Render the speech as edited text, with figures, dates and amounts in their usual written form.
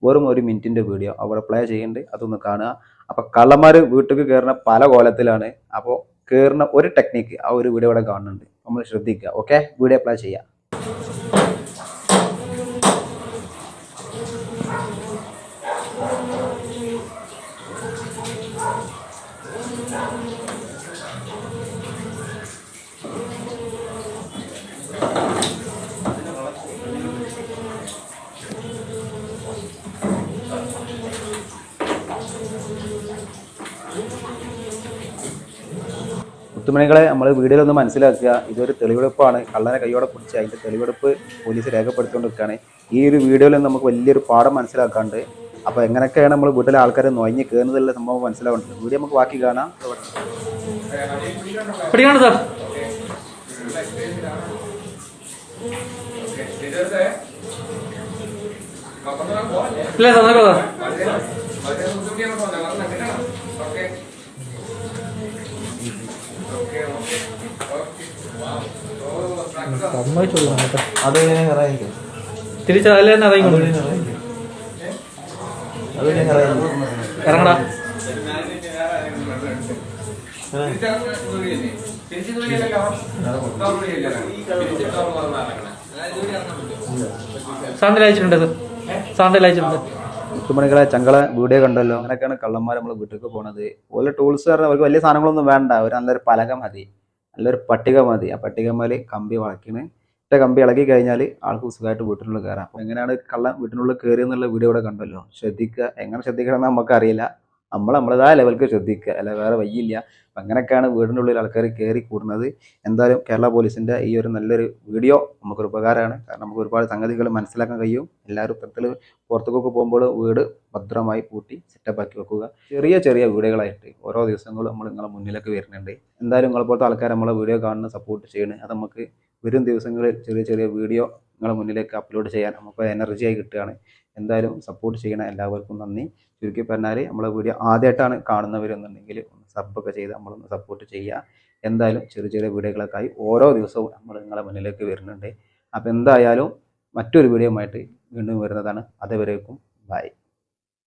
വെറും 1 മിനിറ്റിൻ്റെ വീഡിയോ അവിടെ പ്ലേ ചെയ്യുന്നുണ്ട്, അതൊന്ന് കാണുക. അപ്പോൾ കള്ളന്മാർ വീട്ടിലേക്ക് കയറുന്ന പല കോലത്തിലാണ്. അപ്പോൾ കയറുന്ന ഒരു ടെക്നിക്ക് ആ ഒരു വീഡിയോ ഇവിടെ കാണുന്നുണ്ട്, നമ്മൾ ശ്രദ്ധിക്കുക. ഓക്കെ, വീഡിയോ പ്ലേ ചെയ്യാം. മുത്തുമണികളെ, നമ്മൾ വീഡിയോയിലൊന്ന് മനസ്സിലാക്കുക, ഇതൊരു തെളിവെടുപ്പാണ്. കള്ളനെ കൈയോടെ പിടിച്ച് അതിൻ്റെ തെളിവെടുപ്പ് പോലീസ് രേഖപ്പെടുത്തിക്കൊണ്ടിരിക്കുകയാണ്. ഈ ഒരു വീഡിയോയിൽ നമുക്ക് വലിയൊരു പാഠം മനസ്സിലാക്കാണ്ട്. അപ്പോൾ എങ്ങനെയൊക്കെയാണ് നമ്മൾ വീട്ടിലെ ആൾക്കാരെ നൊയഞ്ഞ് കയറുന്നതെല്ലാം സംഭവം മനസ്സിലാവുന്നുണ്ട്. വീഡിയോ നമുക്ക് ബാക്കി കാണാം. തിരിച്ചല്ലേ ഇറങ്ങടാ. സാന്തിൽ അയച്ചിട്ടുണ്ട്, സാന്തിൽ അയച്ചിട്ടുണ്ട്. മുത്തുമണികളെ, ചങ്കളെ വീഡിയോ കണ്ടല്ലോ. അങ്ങനെയൊക്കെയാണ് കള്ളന്മാർ നമ്മൾ വീട്ടിലേക്ക് പോണത്. ഓരോ ടൂൾസ് പറഞ്ഞാൽ അവർക്ക് വലിയ സാധനങ്ങളൊന്നും വേണ്ട. അവർ നല്ലൊരു പലക മതി, നല്ലൊരു പട്ടിക മതി. ആ പട്ടികമേൽ കമ്പി വളയ്ക്കണ്. കമ്പി ഇളകി കഴിഞ്ഞാൽ ആൾക്ക് സുഖമായിട്ട് വീട്ടിനുള്ളിൽ കയറാം. അപ്പോൾ എങ്ങനെയാണ് കള്ളൻ വീട്ടിനുള്ളിൽ കയറി എന്നുള്ള വീഡിയോ ഇവിടെ കണ്ടല്ലോ. ശ്രദ്ധിക്കുക. എങ്ങനെ ശ്രദ്ധിക്കണമെന്ന് നമുക്കറിയില്ല, നമ്മളതായ ലെവൽക്ക് ശ്രദ്ധിക്കുക, അല്ല വേറെ വയ്യില്ല. അപ്പം അങ്ങനെയൊക്കെയാണ് വീടിൻ്റെ ഉള്ളിൽ ആൾക്കാർ കയറി കൂടുന്നത്. എന്തായാലും കേരള പോലീസിൻ്റെ ഈ ഒരു നല്ലൊരു വീഡിയോ നമുക്കൊരു ഉപകാരമാണ്. കാരണം നമുക്ക് ഒരുപാട് സംഗതികൾ മനസ്സിലാക്കാൻ കഴിയും. എല്ലാവരും ഇത്തരത്തിൽ പുറത്തേക്കൊക്കെ പോകുമ്പോൾ വീട് ഭദ്രമായി പൂട്ടി സെറ്റപ്പാക്കി വെക്കുക. ചെറിയ ചെറിയ വീഡിയോകളായിട്ട് ഓരോ ദിവസങ്ങളും നമ്മൾ നിങ്ങളെ മുന്നിലേക്ക് വരുന്നുണ്ട്. എന്തായാലും നിങ്ങളെപ്പോലത്തെ ആൾക്കാർ നമ്മളെ വീഡിയോ കാണുന്ന സപ്പോർട്ട് ചെയ്യണം. അത് നമുക്ക് വരും ദിവസങ്ങളിൽ ചെറിയ ചെറിയ വീഡിയോ നിങ്ങളെ മുന്നിലേക്ക് അപ്ലോഡ് ചെയ്യാൻ നമുക്ക് എനർജിയായി കിട്ടുകയാണ്. എന്തായാലും സപ്പോർട്ട് ചെയ്യണം. എല്ലാവർക്കും നന്ദി. ചുരുക്കി പറഞ്ഞാൽ നമ്മളെ വീഡിയോ ആദ്യമായിട്ടാണ് കാണുന്നവരെന്നുണ്ടെങ്കിൽ ഒന്ന് സബ്ബൊക്കെ ചെയ്ത് നമ്മളൊന്ന് സപ്പോർട്ട് ചെയ്യുക. എന്തായാലും ചെറിയ ചെറിയ വീഡിയോകളൊക്കെ ആയി ഓരോ ദിവസവും നമ്മൾ നിങ്ങളെ മുന്നിലേക്ക് വരുന്നുണ്ട്. അപ്പോൾ എന്തായാലും മറ്റൊരു വീഡിയോ ആയിട്ട് വീണ്ടും വരുന്നതാണ്. അതുവരേക്കും ബൈ.